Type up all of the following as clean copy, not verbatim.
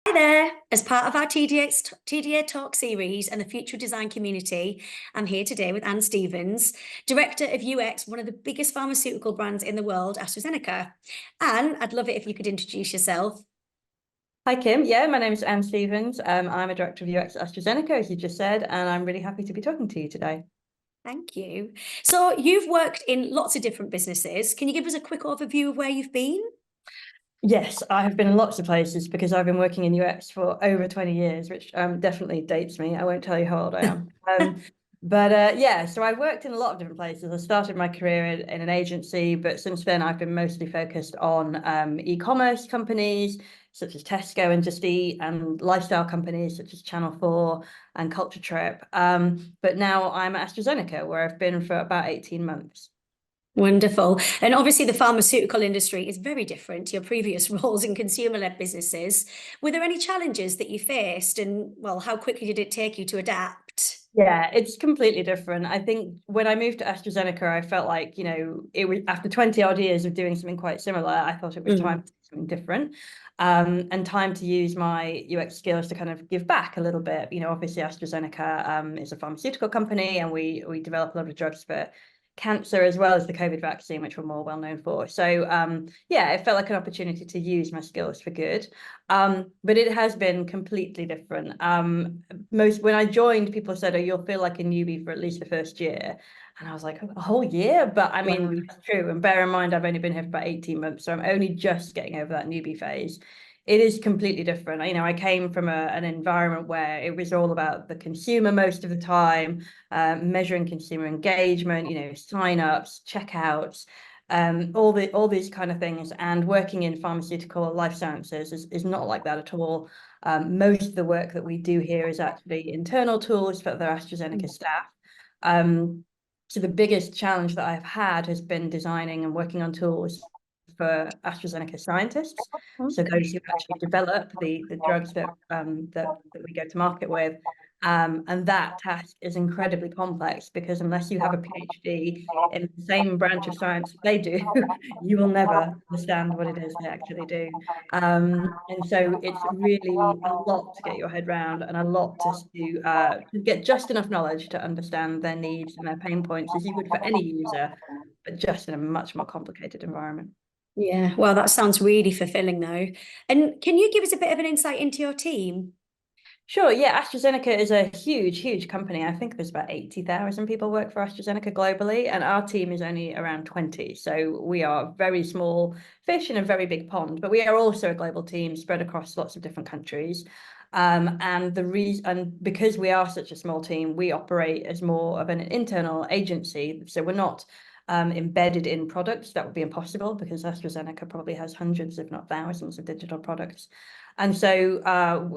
Hi there. As part of our TDA Talk series and the Future Design community, I'm here today with Anne Stevens, Director of UX, one of the biggest pharmaceutical brands in the world, AstraZeneca. Anne, I'd love it if you could introduce yourself. Hi, Kim. Yeah, my name is Anne Stevens. I'm a director of UX at AstraZeneca, as you just said, and I'm really happy to be talking to you today. Thank you. So you've worked in lots of different businesses. Can you give us a quick overview of where you've been? Yes, I have been in lots of places because I've been working in UX for over 20 years, which definitely dates me. I won't tell you how old I am. Yeah, so I've worked in a lot of different places. I started my career in an agency, but since then I've been mostly focused on e-commerce companies such as Tesco and Just Eat, and lifestyle companies such as Channel 4 and Culture Trip. But now I'm at AstraZeneca, where I've been for about 18 months. Wonderful. And obviously, the pharmaceutical industry is very different to your previous roles in consumer-led businesses. Were there any challenges that you faced? And, well, how quickly did it take you to adapt? Yeah, it's completely different. I think when I moved to AstraZeneca, I felt like, it was after 20 odd years of doing something quite similar, I thought it was time to do something different. And time to use my UX skills to kind of give back a little bit. Obviously AstraZeneca is a pharmaceutical company, and we develop a lot of drugs for cancer as well as the COVID vaccine, which we're more well known for. So yeah, it felt like an opportunity to use my skills for good. But it has been completely different. When I joined, people said, "Oh, you'll feel like a newbie for at least the first year." And I was like, "A whole year?" But I mean, Wow. that's true. And bear in mind, I've only been here for about 18 months, so I'm only just getting over that newbie phase. It is completely different. I came from an environment where it was all about the consumer most of the time, measuring consumer engagement, sign-ups, checkouts, all these kind of things. And working in pharmaceutical life sciences is not like that at all. Most of the work that we do here is actually internal tools for the AstraZeneca staff. So the biggest challenge that I've had has been designing and working on tools for AstraZeneca scientists. So Okay. those who actually develop the drugs that we go to market with. And that task is incredibly complex because unless you have a PhD in the same branch of science they do, you will never understand what it is they actually do. And so it's really a lot to get your head around, and a lot to get just enough knowledge to understand their needs and their pain points as you would for any user, but just in a much more complicated environment. Yeah, well, that sounds really fulfilling, though. And can you give us a bit of an insight into your team? Sure, yeah, AstraZeneca is a huge, huge company. I think there's about 80,000 people work for AstraZeneca globally, and our team is only around 20. So we are very small fish in a very big pond, but we are also a global team spread across lots of different countries. And because we are such a small team, we operate as more of an internal agency. So we're not embedded in products. That would be impossible because AstraZeneca probably has hundreds, if not thousands, of digital products. And so,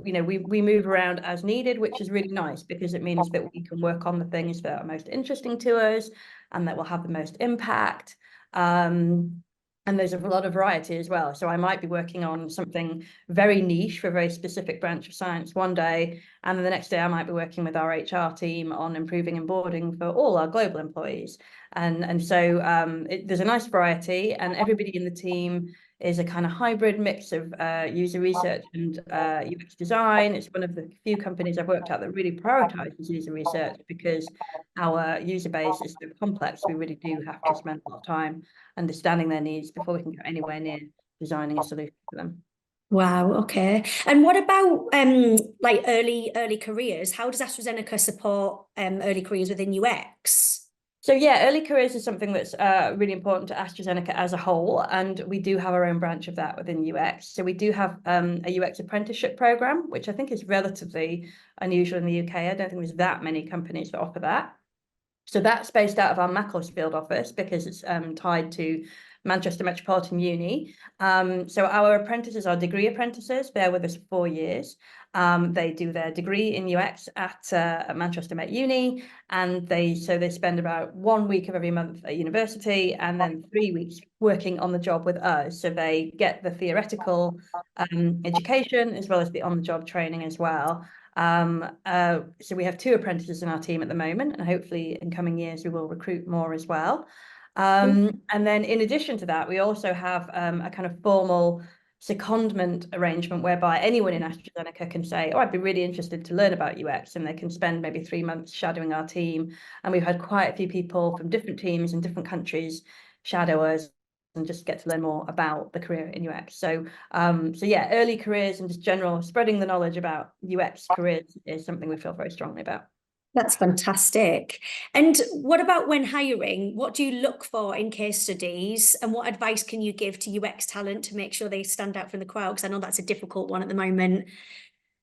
we move around as needed, which is really nice because it means that we can work on the things that are most interesting to us and that will have the most impact. And there's a lot of variety as well. So I might be working on something very niche for a very specific branch of science one day, and then the next day I might be working with our HR team on improving onboarding for all our global employees. And so there's a nice variety, and everybody in the team is a kind of hybrid mix of user research and UX design. It's one of the few companies I've worked at that really prioritizes user research because our user base is so complex. We really do have to spend a lot of time understanding their needs before we can go anywhere near designing a solution for them. Wow, okay. And what about like early careers? How does AstraZeneca support early careers within UX? So yeah, early careers is something that's really important to AstraZeneca as a whole, and we do have our own branch of that within UX. So we do have a UX apprenticeship program, which I think is relatively unusual in the UK. I don't think there's that many companies that offer that. So that's based out of our Macclesfield office because it's tied to Manchester Metropolitan Uni. So our apprentices are degree apprentices. They're with us for 4 years. They do their degree in UX at Manchester Met Uni, and they spend about 1 week of every month at university, and then 3 weeks working on the job with us. So they get the theoretical education as well as the on-the-job training as well. So we have 2 apprentices in our team at the moment, and hopefully in coming years we will recruit more as well. And then in addition to that, we also have a kind of formal secondment arrangement whereby anyone in AstraZeneca can say, oh, I'd be really interested to learn about UX, and they can spend maybe 3 months shadowing our team. And we've had quite a few people from different teams in different countries shadow us and just get to learn more about the career in UX. So yeah, early careers and just general spreading the knowledge about UX careers is something we feel very strongly about. That's fantastic. And what about when hiring? What do you look for in case studies, and what advice can you give to UX talent to make sure they stand out from the crowd? Because I know that's a difficult one at the moment.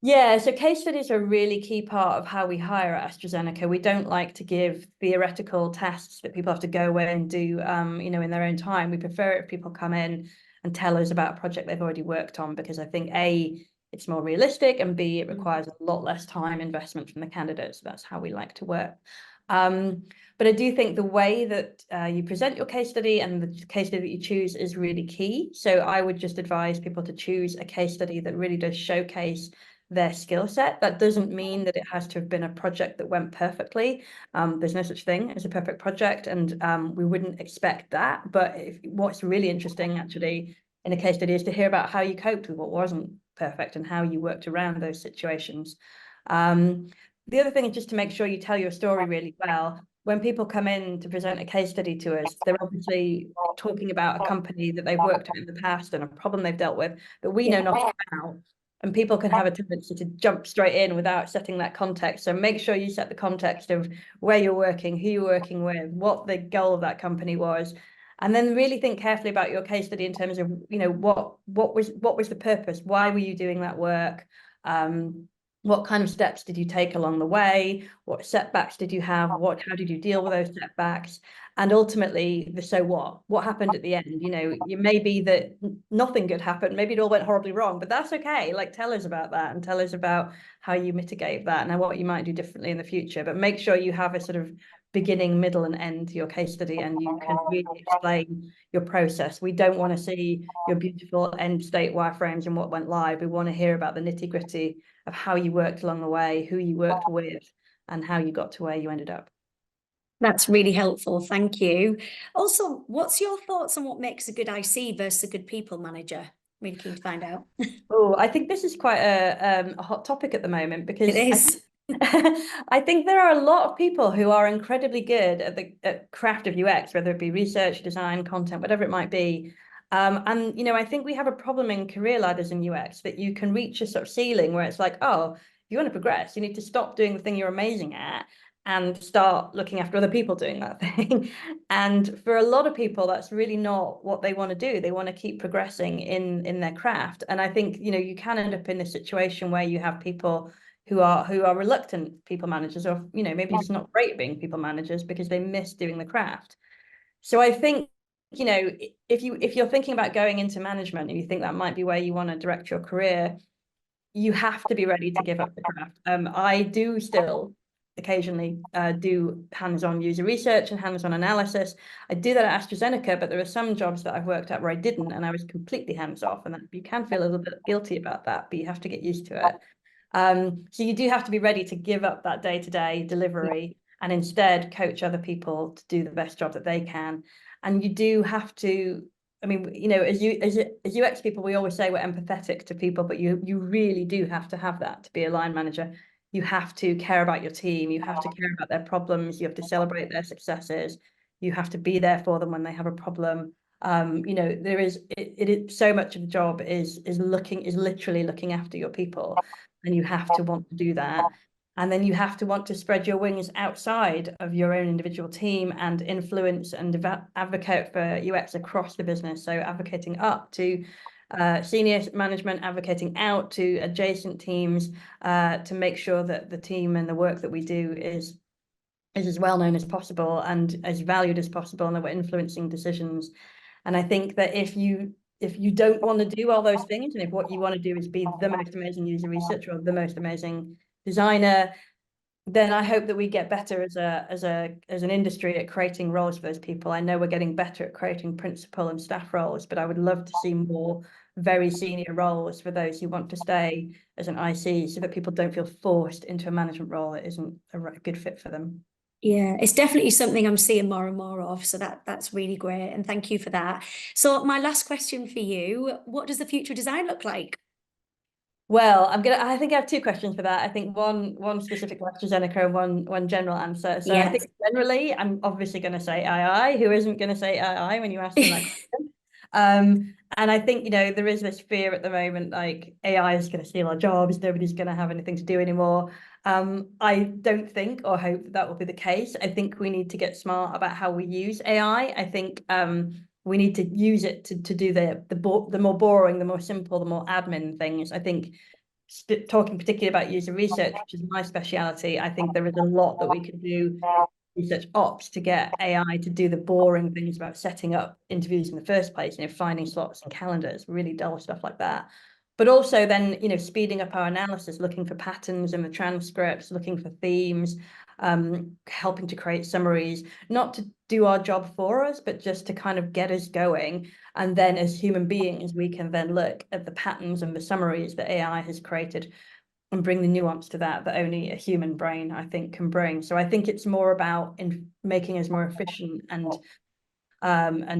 Yeah, so case studies are a really key part of how we hire at AstraZeneca. We don't like to give theoretical tasks that people have to go away and do, in their own time. We prefer it if people come in and tell us about a project they've already worked on, because I think A, it's more realistic, and B, it requires a lot less time investment from the candidates. That's how we like to work. But I do think the way that you present your case study and the case study that you choose is really key. So I would just advise people to choose a case study that really does showcase their skill set. That doesn't mean that it has to have been a project that went perfectly. There's no such thing as a perfect project, and we wouldn't expect that. But what's really interesting actually in a case study is to hear about how you coped with what wasn't perfect and how you worked around those situations. The other thing is just to make sure you tell your story really well. When people come in to present a case study to us, they're obviously talking about a company that they've worked at in the past and a problem they've dealt with that we know nothing about. And people can have a tendency to jump straight in without setting that context. So make sure you set the context of where you're working, who you're working with, what the goal of that company was, and then really think carefully about your case study in terms of, what was the purpose? Why were you doing that work? What kind of steps did you take along the way? What setbacks did you have? How did you deal with those setbacks? And ultimately, the so what happened at the end? You may be that nothing good happened. Maybe it all went horribly wrong, but that's okay. Like, tell us about that and tell us about how you mitigate that and what you might do differently in the future. But make sure you have a sort of beginning, middle, and end to your case study, and you can really explain your process. We don't want to see your beautiful end state wireframes and what went live. We want to hear about the nitty-gritty of how you worked along the way, who you worked with, and how you got to where you ended up. That's really helpful. Thank you. Also, what's your thoughts on what makes a good IC versus a good people manager? Really keen to find out. Oh, I think this is quite a hot topic at the moment, because It is. I think there are a lot of people who are incredibly good at the craft of UX, whether it be research, design, content, whatever it might be. And I think we have a problem in career ladders in UX that you can reach a sort of ceiling where it's like, oh, if you want to progress, you need to stop doing the thing you're amazing at and start looking after other people doing that thing. And for a lot of people, that's really not what they want to do. They want to keep progressing in their craft. And I think, you can end up in this situation where you have people who are reluctant people managers, or maybe just not great at being people managers because they miss doing the craft. So I think, if you're thinking about going into management and you think that might be where you want to direct your career, you have to be ready to give up the craft. I do still occasionally do hands-on user research and hands-on analysis. I do that at AstraZeneca, but there are some jobs that I've worked at where I didn't, and I was completely hands-off, and you can feel a little bit guilty about that, but you have to get used to it. So you do have to be ready to give up that day-to-day delivery and instead coach other people to do the best job that they can. And you do have to, as UX people, we always say we're empathetic to people, but you really do have to have that to be a line manager. You have to care about your team. You have to care about their problems. You have to celebrate their successes. You have to be there for them when they have a problem. There is so much of the job is literally looking after your people, and you have to want to do that. And then you have to want to spread your wings outside of your own individual team and influence and advocate for UX across the business. So advocating up to senior management, advocating out to adjacent teams to make sure that the team and the work that we do is as well known as possible and as valued as possible, and that we're influencing decisions. And I think that if you don't want to do all those things, and if what you want to do is be the most amazing user researcher or the most amazing designer, then I hope that we get better as an industry at creating roles for those people. I know we're getting better at creating principal and staff roles, but I would love to see more very senior roles for those who want to stay as an IC, so that people don't feel forced into a management role that isn't a good fit for them. Yeah, it's definitely something I'm seeing more and more of. So that's really great. And thank you for that. So my last question for you, what does the future design look like? Well, I think I have two questions for that. I think one specific to AstraZeneca and one general answer. So I Yeah. think generally, I'm obviously going to say AI. Who isn't going to say AI when you ask them that question? And I think, there is this fear at the moment, like AI is going to steal our jobs, nobody's going to have anything to do anymore. I don't think or hope that will be the case. I think we need to get smart about how we use AI. I think we need to use it to do the more boring, the more simple, the more admin things. I think talking particularly about user research, which is my speciality, I think there is a lot that we could do research ops to get AI to do the boring things about setting up interviews in the first place, finding slots and calendars, really dull stuff like that. But also then, speeding up our analysis, looking for patterns in the transcripts, looking for themes, helping to create summaries, not to do our job for us, but just to kind of get us going. And then as human beings, we can then look at the patterns and the summaries that AI has created and bring the nuance to that only a human brain, I think, can bring. So I think it's more about making us more efficient and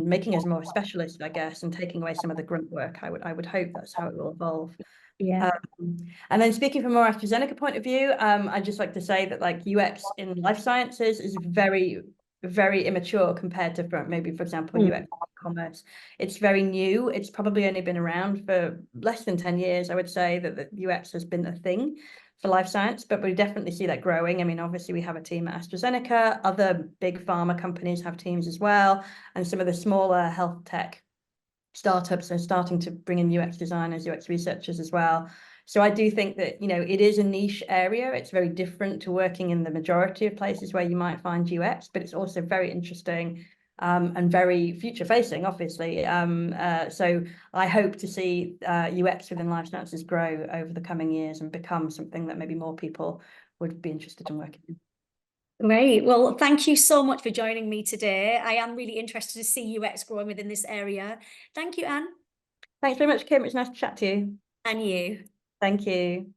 making us more specialist, I guess, and taking away some of the grunt work. I would hope that's how it will evolve. Yeah. And then speaking from a more AstraZeneca point of view, I'd just like to say that like UX in life sciences is very, very immature compared to maybe, for example, UX commerce. It's very new. It's probably only been around for less than 10 years, I would say, that UX has been a thing for life science, but we definitely see that growing. I mean, obviously we have a team at AstraZeneca, other big pharma companies have teams as well, and some of the smaller health tech startups are starting to bring in UX designers, UX researchers as well. So I do think that, it is a niche area. It's very different to working in the majority of places where you might find UX, but it's also very interesting and very future facing, obviously. So I hope to see UX within life sciences grow over the coming years and become something that maybe more people would be interested in working in. Great. Well, thank you so much for joining me today. I am really interested to see UX growing within this area. Thank you, Anne. Thanks very much, Kim. It's nice to chat to you. And you. Thank you.